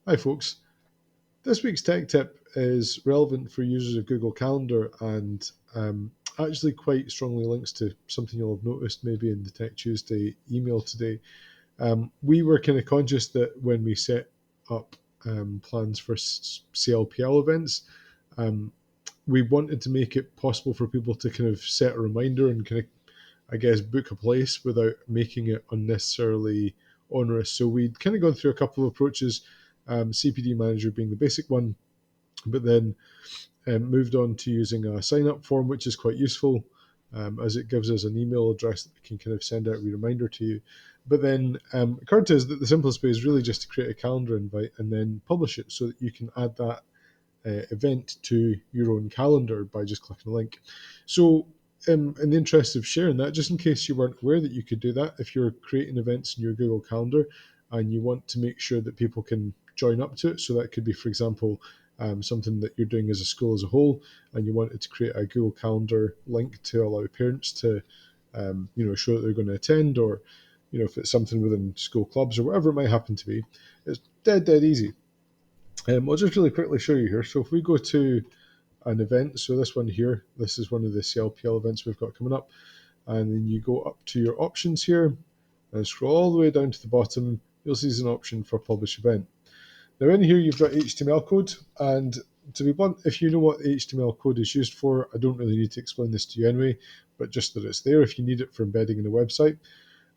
Hi folks, this week's tech tip is relevant for users of Google Calendar and actually quite strongly links to something you'll have noticed maybe in the Tech Tuesday email today. We were kind of conscious that when we set up plans for CLPL events, um, we wanted to make it possible for people to kind of set a reminder and kind of, I guess, book a place without making it unnecessarily onerous. So we'd kind of gone through a couple of approaches, CPD Manager being the basic one, but then moved on to using a sign up form, which is quite useful as it gives us an email address that we can kind of send out a reminder to you. But then occurred to us that the simplest way is really just to create a calendar invite and then publish it so that you can add that event to your own calendar by just clicking a link. So, in the interest of sharing that, just in case you weren't aware that you could do that, if you're creating events in your Google Calendar and you want to make sure that people can join up to it, so that could be, for example, something that you're doing as a school as a whole, and you wanted to create a Google Calendar link to allow parents to, show that they're going to attend, or if it's something within school clubs or whatever it might happen to be, it's dead easy. I'll just really quickly show you here. So if we go to an event, so this one here, this is one of the CLPL events we've got coming up, and then you go up to your options here and scroll all the way down to the bottom, you'll see there's an option for publish event. Now in here you've got HTML code, and to be blunt, if you know what HTML code is used for, I don't really need to explain this to you anyway, but just that it's there if you need it for embedding in a website.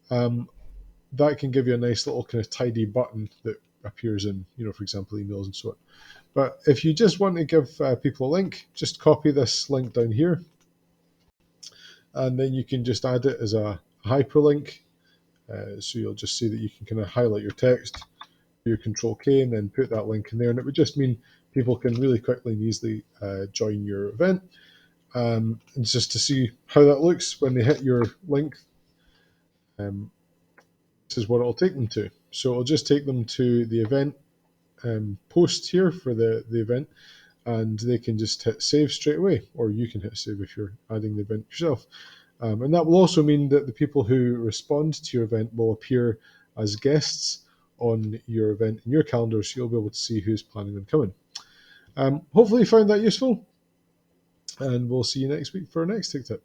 That can give you a nice little kind of tidy button that appears in, for example, emails and so on. But if you just want to give people a link, just copy this link down here, and then you can just add it as a hyperlink. So you'll just see that you can kind of highlight your text, do your Control K, and then put that link in there. And it would just mean people can really quickly and easily join your event. And just to see how that looks when they hit your link, this is what it'll take them to. So it'll just take them to the event post here for the event, and they can just hit save straight away, or you can hit save if you're adding the event yourself. And that will also mean that the people who respond to your event will appear as guests on your event in your calendar, so you'll be able to see who's planning on coming. Hopefully you found that useful, and we'll see you next week for our next tip.